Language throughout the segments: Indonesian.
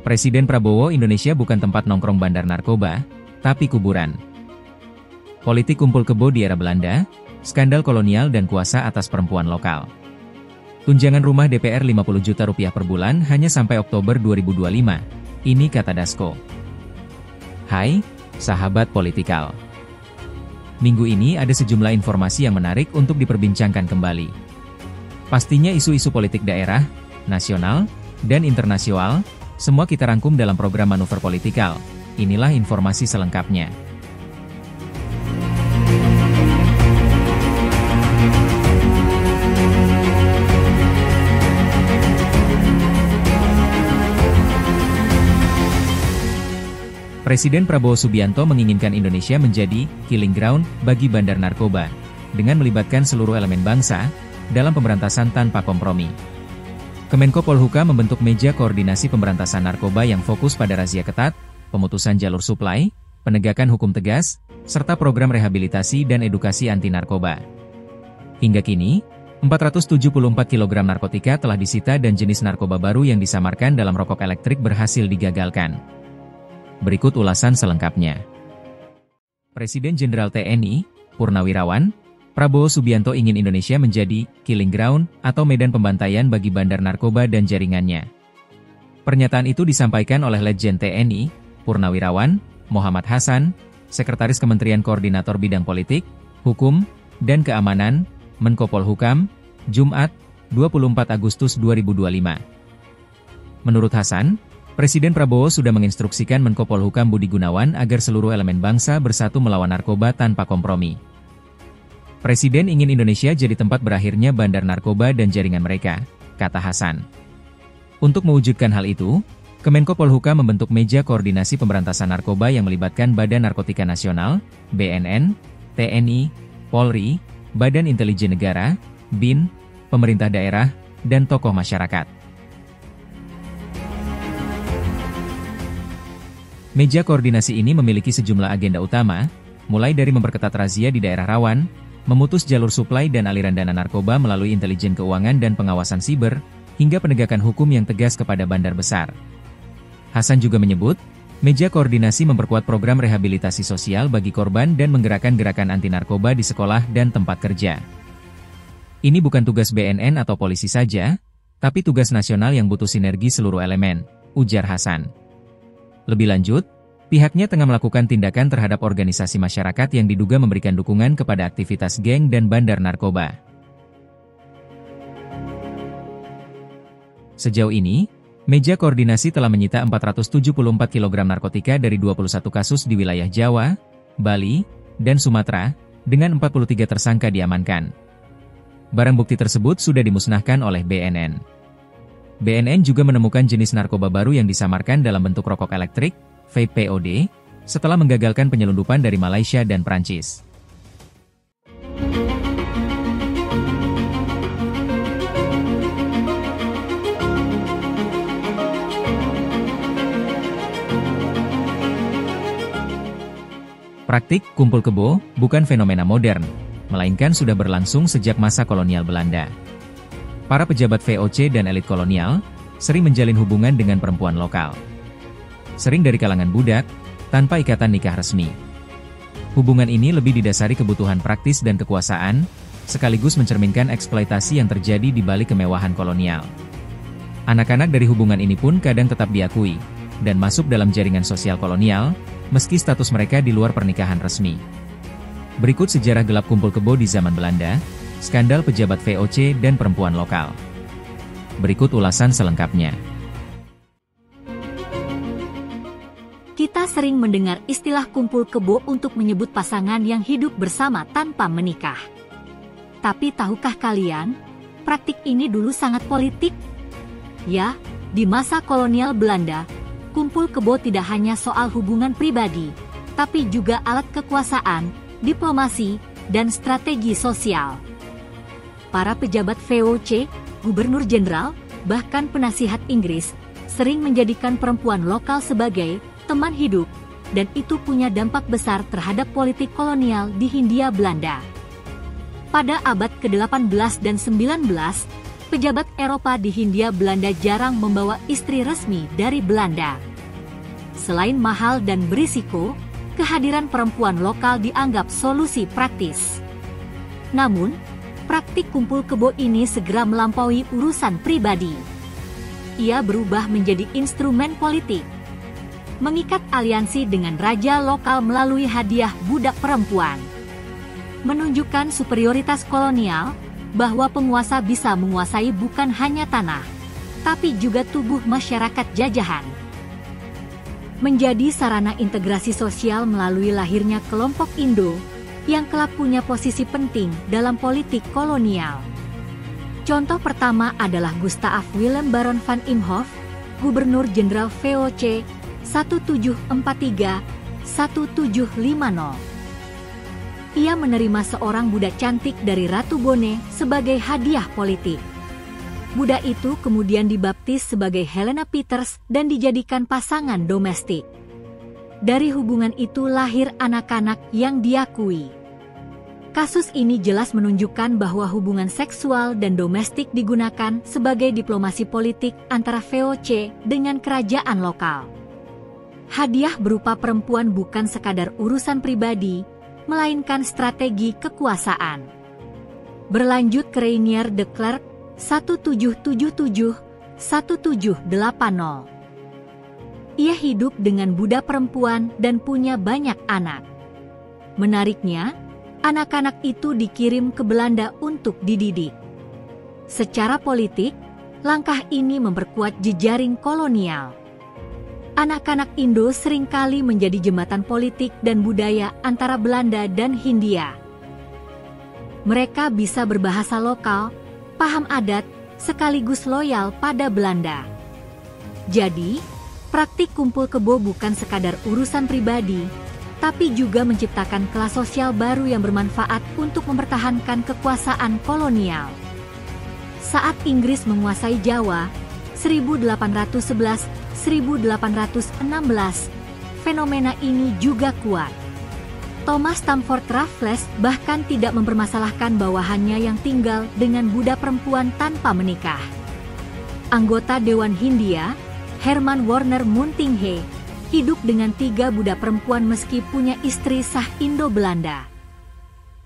Presiden Prabowo, Indonesia bukan tempat nongkrong bandar narkoba, tapi kuburan. Politik kumpul kebo di era Belanda, skandal kolonial dan kuasa atas perempuan lokal. Tunjangan rumah DPR 50 juta rupiah per bulan hanya sampai Oktober 2025. Ini kata Dasko. Hai, sahabat politikal. Minggu ini ada sejumlah informasi yang menarik untuk diperbincangkan kembali. Pastinya isu-isu politik daerah, nasional, dan internasional, semua kita rangkum dalam program Manuver Politikal. Inilah informasi selengkapnya. Presiden Prabowo Subianto menginginkan Indonesia menjadi killing ground bagi bandar narkoba, dengan melibatkan seluruh elemen bangsa dalam pemberantasan tanpa kompromi. Kemenko Polhukam membentuk meja koordinasi pemberantasan narkoba yang fokus pada razia ketat, pemutusan jalur suplai, penegakan hukum tegas, serta program rehabilitasi dan edukasi anti narkoba. Hingga kini, 474 kg narkotika telah disita dan jenis narkoba baru yang disamarkan dalam rokok elektrik berhasil digagalkan. Berikut ulasan selengkapnya. Presiden Jenderal TNI, Purnawirawan, Prabowo Subianto ingin Indonesia menjadi killing ground atau medan pembantaian bagi bandar narkoba dan jaringannya. Pernyataan itu disampaikan oleh Letjen TNI, Purnawirawan, Muhammad Hasan, Sekretaris Kementerian Koordinator Bidang Politik, Hukum, dan Keamanan, Menko Polhukam, Jumat, 24 Agustus 2025. Menurut Hasan, Presiden Prabowo sudah menginstruksikan Menko Polhukam Budi Gunawan agar seluruh elemen bangsa bersatu melawan narkoba tanpa kompromi. Presiden ingin Indonesia jadi tempat berakhirnya bandar narkoba dan jaringan mereka, kata Hasan. Untuk mewujudkan hal itu, Kemenko Polhukam membentuk meja koordinasi pemberantasan narkoba yang melibatkan Badan Narkotika Nasional, BNN, TNI, Polri, Badan Intelijen Negara, BIN, pemerintah daerah, dan tokoh masyarakat. Meja koordinasi ini memiliki sejumlah agenda utama, mulai dari memperketat razia di daerah rawan, memutus jalur suplai dan aliran dana narkoba melalui intelijen keuangan dan pengawasan siber, hingga penegakan hukum yang tegas kepada bandar besar. Hasan juga menyebut, meja koordinasi memperkuat program rehabilitasi sosial bagi korban dan menggerakkan gerakan anti narkoba di sekolah dan tempat kerja. Ini bukan tugas BNN atau polisi saja, tapi tugas nasional yang butuh sinergi seluruh elemen, ujar Hasan. Lebih lanjut, pihaknya tengah melakukan tindakan terhadap organisasi masyarakat yang diduga memberikan dukungan kepada aktivitas geng dan bandar narkoba. Sejauh ini, meja koordinasi telah menyita 474 kg narkotika dari 21 kasus di wilayah Jawa, Bali, dan Sumatera, dengan 43 tersangka diamankan. Barang bukti tersebut sudah dimusnahkan oleh BNN. BNN juga menemukan jenis narkoba baru yang disamarkan dalam bentuk rokok elektrik, vape POD, setelah menggagalkan penyelundupan dari Malaysia dan Prancis. Praktik kumpul kebo bukan fenomena modern, melainkan sudah berlangsung sejak masa kolonial Belanda. Para pejabat VOC dan elit kolonial sering menjalin hubungan dengan perempuan lokal. Sering dari kalangan budak, tanpa ikatan nikah resmi. Hubungan ini lebih didasari kebutuhan praktis dan kekuasaan, sekaligus mencerminkan eksploitasi yang terjadi di balik kemewahan kolonial. Anak-anak dari hubungan ini pun kadang tetap diakui, dan masuk dalam jaringan sosial kolonial, meski status mereka di luar pernikahan resmi. Berikut sejarah gelap kumpul kebo di zaman Belanda, skandal pejabat VOC dan perempuan lokal. Berikut ulasan selengkapnya. Kita sering mendengar istilah kumpul kebo untuk menyebut pasangan yang hidup bersama tanpa menikah. Tapi tahukah kalian, praktik ini dulu sangat politik? Ya, di masa kolonial Belanda, kumpul kebo tidak hanya soal hubungan pribadi, tapi juga alat kekuasaan, diplomasi, dan strategi sosial. Para pejabat VOC, gubernur jenderal, bahkan penasihat Inggris, sering menjadikan perempuan lokal sebagai teman hidup, dan itu punya dampak besar terhadap politik kolonial di Hindia Belanda. Pada abad ke-18 dan 19, pejabat Eropa di Hindia Belanda jarang membawa istri resmi dari Belanda. Selain mahal dan berisiko, kehadiran perempuan lokal dianggap solusi praktis. Namun, praktik kumpul kebo ini segera melampaui urusan pribadi. Ia berubah menjadi instrumen politik, mengikat aliansi dengan raja lokal melalui hadiah budak perempuan, menunjukkan superioritas kolonial, bahwa penguasa bisa menguasai bukan hanya tanah, tapi juga tubuh masyarakat jajahan. Menjadi sarana integrasi sosial melalui lahirnya kelompok Indo, yang kelak punya posisi penting dalam politik kolonial. Contoh pertama adalah Gustaaf Willem Baron van Imhoff, Gubernur Jenderal VOC 1753-1750. Ia menerima seorang budak cantik dari Ratu Bone sebagai hadiah politik. Budak itu kemudian dibaptis sebagai Helena Peters dan dijadikan pasangan domestik. Dari hubungan itu lahir anak-anak yang diakui. Kasus ini jelas menunjukkan bahwa hubungan seksual dan domestik digunakan sebagai diplomasi politik antara VOC dengan kerajaan lokal. Hadiah berupa perempuan bukan sekadar urusan pribadi, melainkan strategi kekuasaan. Berlanjut ke Reinier de Klerk 1777-1780. Ia hidup dengan budak perempuan dan punya banyak anak. Menariknya, anak-anak itu dikirim ke Belanda untuk dididik. Secara politik, langkah ini memperkuat jejaring kolonial. Anak-anak Indo seringkali menjadi jembatan politik dan budaya antara Belanda dan Hindia. Mereka bisa berbahasa lokal, paham adat, sekaligus loyal pada Belanda. Jadi, praktik kumpul kebo bukan sekadar urusan pribadi, tapi juga menciptakan kelas sosial baru yang bermanfaat untuk mempertahankan kekuasaan kolonial. Saat Inggris menguasai Jawa, 1811-1816, fenomena ini juga kuat. Thomas Stamford Raffles bahkan tidak mempermasalahkan bawahannya yang tinggal dengan budak perempuan tanpa menikah. Anggota Dewan Hindia, Herman Warner Muntinghe, hidup dengan 3 budak perempuan meski punya istri sah Indo-Belanda.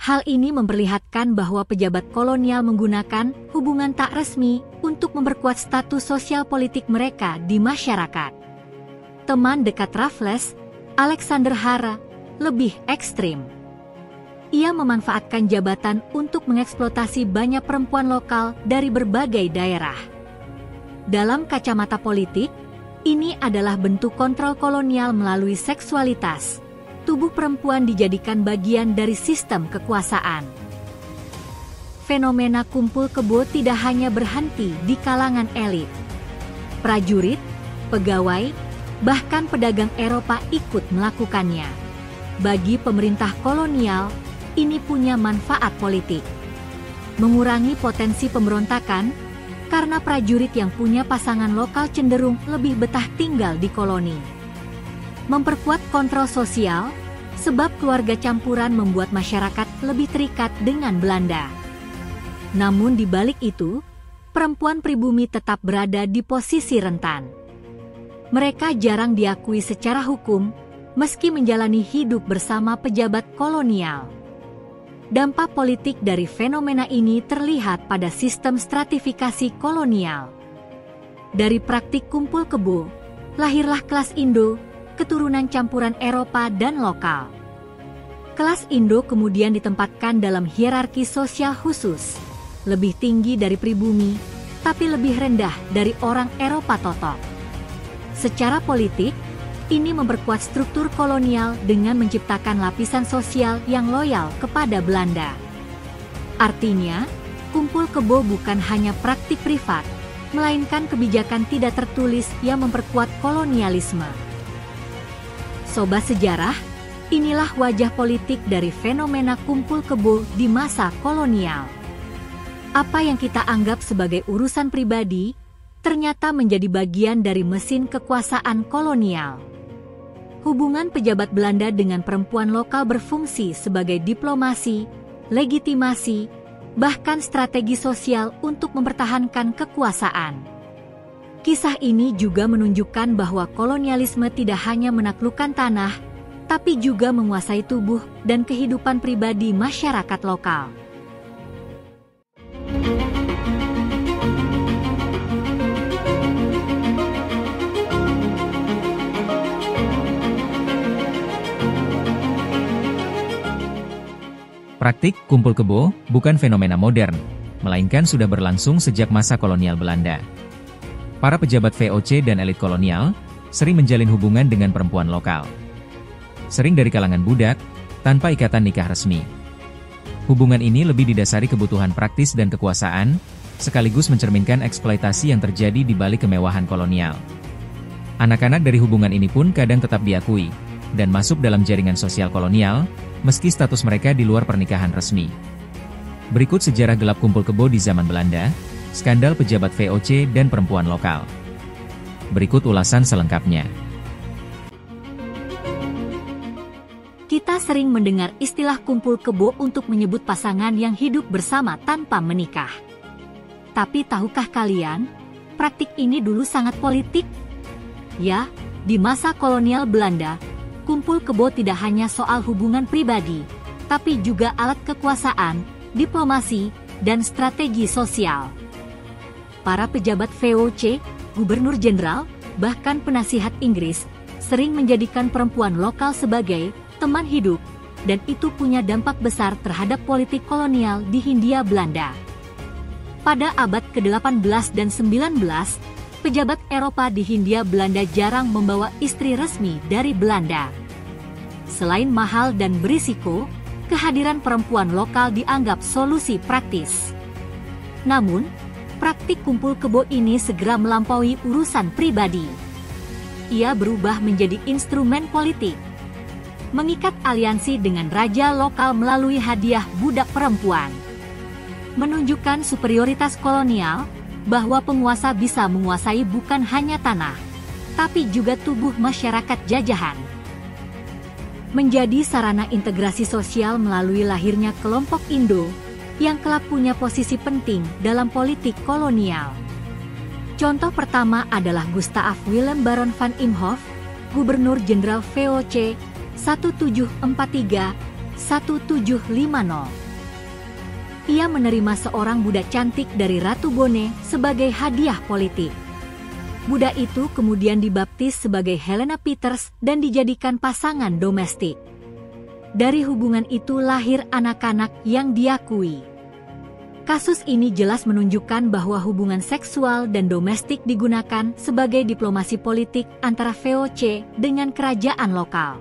Hal ini memperlihatkan bahwa pejabat kolonial menggunakan hubungan tak resmi untuk memperkuat status sosial politik mereka di masyarakat. Teman dekat Raffles, Alexander Hara, lebih ekstrim. Ia memanfaatkan jabatan untuk mengeksploitasi banyak perempuan lokal dari berbagai daerah. Dalam kacamata politik, ini adalah bentuk kontrol kolonial melalui seksualitas. Tubuh perempuan dijadikan bagian dari sistem kekuasaan. Fenomena kumpul kebo tidak hanya berhenti di kalangan elit. Prajurit, pegawai, bahkan pedagang Eropa ikut melakukannya. Bagi pemerintah kolonial, ini punya manfaat politik. Mengurangi potensi pemberontakan, karena prajurit yang punya pasangan lokal cenderung lebih betah tinggal di koloni. Memperkuat kontrol sosial, sebab keluarga campuran membuat masyarakat lebih terikat dengan Belanda. Namun di balik itu, perempuan pribumi tetap berada di posisi rentan. Mereka jarang diakui secara hukum, meski menjalani hidup bersama pejabat kolonial. Dampak politik dari fenomena ini terlihat pada sistem stratifikasi kolonial. Dari praktik kumpul kebo, lahirlah kelas Indo, keturunan campuran Eropa dan lokal. Kelas Indo kemudian ditempatkan dalam hierarki sosial khusus, lebih tinggi dari pribumi, tapi lebih rendah dari orang Eropa totok. Secara politik, ini memperkuat struktur kolonial dengan menciptakan lapisan sosial yang loyal kepada Belanda. Artinya, kumpul kebo bukan hanya praktik privat, melainkan kebijakan tidak tertulis yang memperkuat kolonialisme. Sobat sejarah, inilah wajah politik dari fenomena kumpul kebo di masa kolonial. Apa yang kita anggap sebagai urusan pribadi, ternyata menjadi bagian dari mesin kekuasaan kolonial. Hubungan pejabat Belanda dengan perempuan lokal berfungsi sebagai diplomasi, legitimasi, bahkan strategi sosial untuk mempertahankan kekuasaan. Kisah ini juga menunjukkan bahwa kolonialisme tidak hanya menaklukkan tanah, tapi juga menguasai tubuh dan kehidupan pribadi masyarakat lokal. Praktik kumpul kebo bukan fenomena modern, melainkan sudah berlangsung sejak masa kolonial Belanda. Para pejabat VOC dan elit kolonial sering menjalin hubungan dengan perempuan lokal. Sering dari kalangan budak, tanpa ikatan nikah resmi. Hubungan ini lebih didasari kebutuhan praktis dan kekuasaan, sekaligus mencerminkan eksploitasi yang terjadi di balik kemewahan kolonial. Anak-anak dari hubungan ini pun kadang tetap diakui, dan masuk dalam jaringan sosial kolonial, meski status mereka di luar pernikahan resmi. Berikut sejarah gelap kumpul kebo di zaman Belanda, skandal pejabat VOC dan perempuan lokal. Berikut ulasan selengkapnya. Kita sering mendengar istilah kumpul kebo untuk menyebut pasangan yang hidup bersama tanpa menikah. Tapi tahukah kalian, praktik ini dulu sangat politik? Ya, di masa kolonial Belanda, kumpul kebo tidak hanya soal hubungan pribadi, tapi juga alat kekuasaan, diplomasi, dan strategi sosial. Para pejabat VOC, gubernur jenderal, bahkan penasihat Inggris, sering menjadikan perempuan lokal sebagai teman hidup, dan itu punya dampak besar terhadap politik kolonial di Hindia Belanda. Pada abad ke-18 dan 19, pejabat Eropa di Hindia Belanda jarang membawa istri resmi dari Belanda. Selain mahal dan berisiko, kehadiran perempuan lokal dianggap solusi praktis. Namun, praktik kumpul kebo ini segera melampaui urusan pribadi. Ia berubah menjadi instrumen politik. Mengikat aliansi dengan raja lokal melalui hadiah budak perempuan. Menunjukkan superioritas kolonial, bahwa penguasa bisa menguasai bukan hanya tanah, tapi juga tubuh masyarakat jajahan. Menjadi sarana integrasi sosial melalui lahirnya kelompok Indo, yang kelak punya posisi penting dalam politik kolonial. Contoh pertama adalah Gustav Willem Baron van Imhoff, Gubernur Jenderal VOC 1753-1750. Ia menerima seorang budak cantik dari Ratu Bone sebagai hadiah politik. Budak itu kemudian dibaptis sebagai Helena Peters dan dijadikan pasangan domestik. Dari hubungan itu lahir anak-anak yang diakui. Kasus ini jelas menunjukkan bahwa hubungan seksual dan domestik digunakan sebagai diplomasi politik antara VOC dengan kerajaan lokal.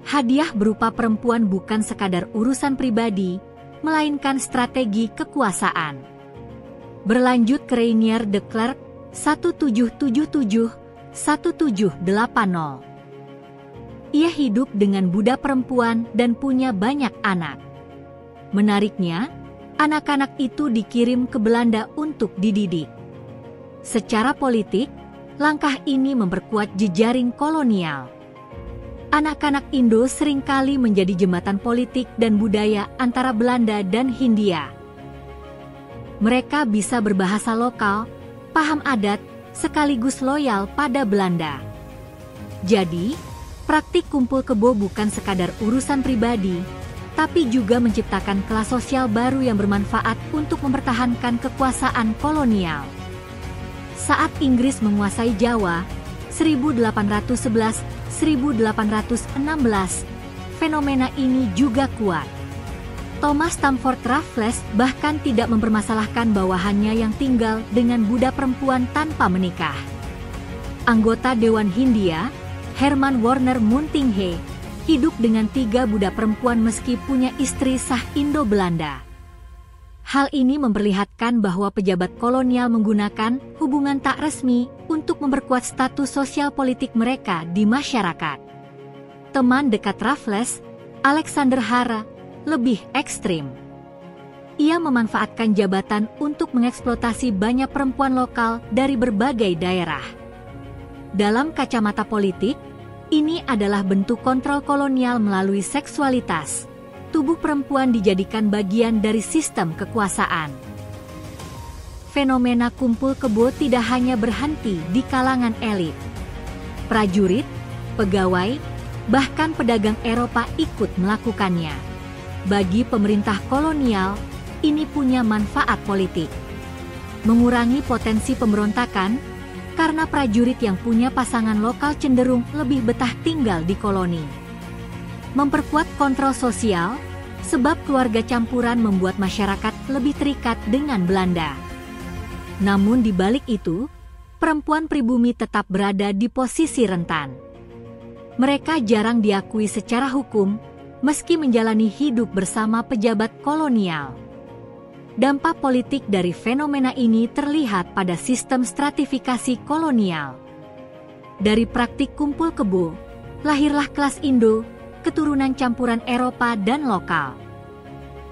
Hadiah berupa perempuan bukan sekadar urusan pribadi, melainkan strategi kekuasaan. Berlanjut ke Rainier de Klerk 1777-1780. Ia hidup dengan budak perempuan dan punya banyak anak. Menariknya, anak-anak itu dikirim ke Belanda untuk dididik. Secara politik, langkah ini memperkuat jejaring kolonial. Anak-anak Indo seringkali menjadi jembatan politik dan budaya antara Belanda dan Hindia. Mereka bisa berbahasa lokal, paham adat, sekaligus loyal pada Belanda. Jadi, praktik kumpul kebo bukan sekadar urusan pribadi, tapi juga menciptakan kelas sosial baru yang bermanfaat untuk mempertahankan kekuasaan kolonial. Saat Inggris menguasai Jawa, 1811-1816, fenomena ini juga kuat. Thomas Stamford Raffles bahkan tidak mempermasalahkan bawahannya yang tinggal dengan budak perempuan tanpa menikah. Anggota Dewan Hindia, Herman Warner Muntinghe, hidup dengan 3 budak perempuan meski punya istri sah Indo-Belanda. Hal ini memperlihatkan bahwa pejabat kolonial menggunakan hubungan tak resmi untuk memperkuat status sosial politik mereka di masyarakat. Teman dekat Raffles, Alexander Hara, lebih ekstrim. Ia memanfaatkan jabatan untuk mengeksploitasi banyak perempuan lokal dari berbagai daerah. Dalam kacamata politik, ini adalah bentuk kontrol kolonial melalui seksualitas. tubuh perempuan dijadikan bagian dari sistem kekuasaan. Fenomena kumpul kebo tidak hanya berhenti di kalangan elit. Prajurit, pegawai, bahkan pedagang Eropa ikut melakukannya. Bagi pemerintah kolonial, ini punya manfaat politik. Mengurangi potensi pemberontakan, karena prajurit yang punya pasangan lokal cenderung lebih betah tinggal di koloni. Memperkuat kontrol sosial, sebab keluarga campuran membuat masyarakat lebih terikat dengan Belanda. Namun di balik itu, perempuan pribumi tetap berada di posisi rentan. Mereka jarang diakui secara hukum, meski menjalani hidup bersama pejabat kolonial. Dampak politik dari fenomena ini terlihat pada sistem stratifikasi kolonial. Dari praktik kumpul kebo, lahirlah kelas Indo, keturunan campuran Eropa dan lokal.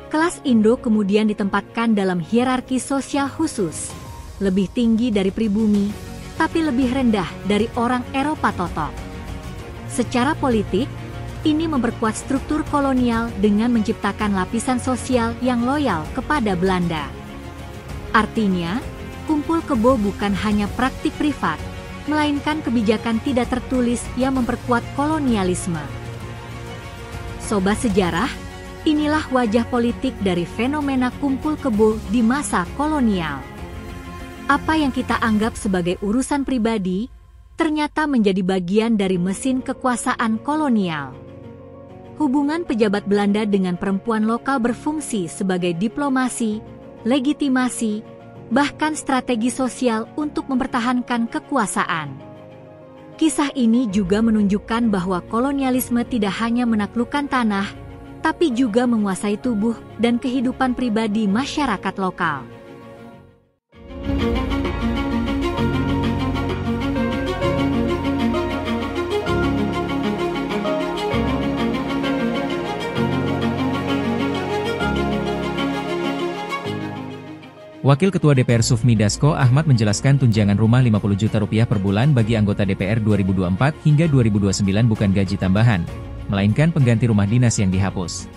Kelas Indo kemudian ditempatkan dalam hierarki sosial khusus, lebih tinggi dari pribumi, tapi lebih rendah dari orang Eropa totok. Secara politik, ini memperkuat struktur kolonial dengan menciptakan lapisan sosial yang loyal kepada Belanda. Artinya, kumpul kebo bukan hanya praktik privat, melainkan kebijakan tidak tertulis yang memperkuat kolonialisme. Sobat sejarah, inilah wajah politik dari fenomena kumpul kebo di masa kolonial. Apa yang kita anggap sebagai urusan pribadi, ternyata menjadi bagian dari mesin kekuasaan kolonial. Hubungan pejabat Belanda dengan perempuan lokal berfungsi sebagai diplomasi, legitimasi, bahkan strategi sosial untuk mempertahankan kekuasaan. Kisah ini juga menunjukkan bahwa kolonialisme tidak hanya menaklukkan tanah, tapi juga menguasai tubuh dan kehidupan pribadi masyarakat lokal. Wakil Ketua DPR Sufmi Dasko Ahmad menjelaskan tunjangan rumah Rp50 juta per bulan bagi anggota DPR 2024 hingga 2029 bukan gaji tambahan, melainkan pengganti rumah dinas yang dihapus.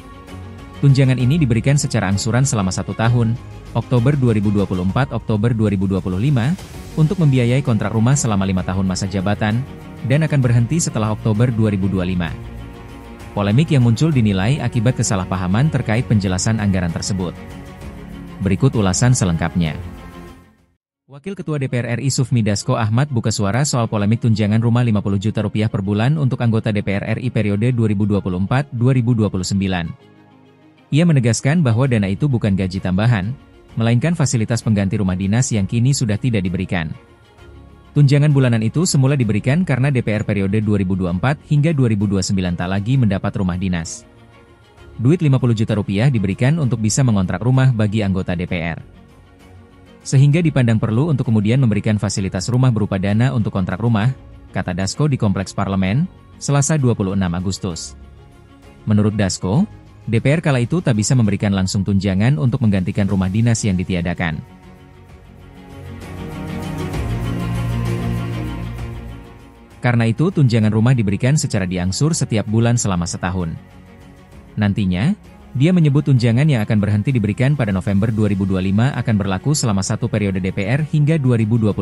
Tunjangan ini diberikan secara angsuran selama 1 tahun, Oktober 2024-Oktober 2025, untuk membiayai kontrak rumah selama 5 tahun masa jabatan, dan akan berhenti setelah Oktober 2025. Polemik yang muncul dinilai akibat kesalahpahaman terkait penjelasan anggaran tersebut. Berikut ulasan selengkapnya. Wakil Ketua DPR RI Sufmi Dasko Ahmad buka suara soal polemik tunjangan rumah Rp50 juta per bulan untuk anggota DPR RI periode 2024-2029. Ia menegaskan bahwa dana itu bukan gaji tambahan, melainkan fasilitas pengganti rumah dinas yang kini sudah tidak diberikan. Tunjangan bulanan itu semula diberikan karena DPR periode 2024 hingga 2029 tak lagi mendapat rumah dinas. Duit Rp50 juta diberikan untuk bisa mengontrak rumah bagi anggota DPR. Sehingga dipandang perlu untuk kemudian memberikan fasilitas rumah berupa dana untuk kontrak rumah, kata Dasko di Kompleks Parlemen, Selasa 26 Agustus. Menurut Dasko, DPR kala itu tak bisa memberikan langsung tunjangan untuk menggantikan rumah dinas yang ditiadakan. Karena itu tunjangan rumah diberikan secara diangsur setiap bulan selama setahun. Nantinya, dia menyebut tunjangan yang akan berhenti diberikan pada November 2025 akan berlaku selama 1 periode DPR hingga 2029.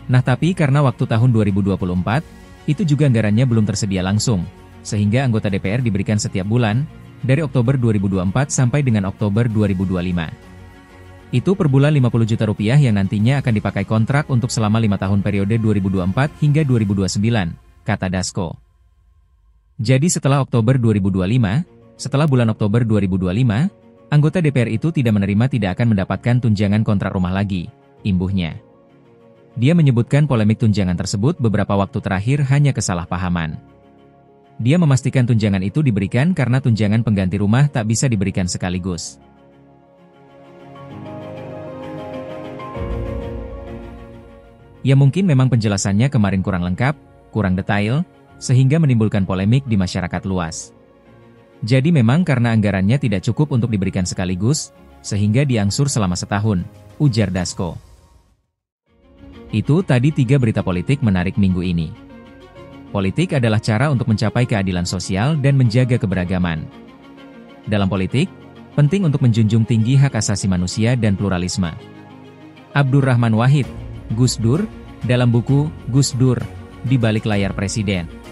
Nah tapi karena waktu tahun 2024, itu juga anggarannya belum tersedia langsung, sehingga anggota DPR diberikan setiap bulan, dari Oktober 2024 sampai dengan Oktober 2025. Itu per bulan Rp50 juta yang nantinya akan dipakai kontrak untuk selama 5 tahun periode 2024 hingga 2029, kata Dasko. Jadi setelah Oktober 2025, setelah bulan Oktober 2025, anggota DPR itu tidak akan mendapatkan tunjangan kontrak rumah lagi, imbuhnya. Dia menyebutkan polemik tunjangan tersebut beberapa waktu terakhir hanya kesalahpahaman. Dia memastikan tunjangan itu diberikan karena tunjangan pengganti rumah tak bisa diberikan sekaligus. Ya mungkin memang penjelasannya kemarin kurang lengkap, kurang detail, sehingga menimbulkan polemik di masyarakat luas. Jadi memang karena anggarannya tidak cukup untuk diberikan sekaligus, sehingga diangsur selama setahun, ujar Dasko. Itu tadi 3 berita politik menarik minggu ini. Politik adalah cara untuk mencapai keadilan sosial dan menjaga keberagaman. Dalam politik, penting untuk menjunjung tinggi hak asasi manusia dan pluralisme. Abdurrahman Wahid, Gus Dur, dalam buku Gus Dur, di balik layar Presiden.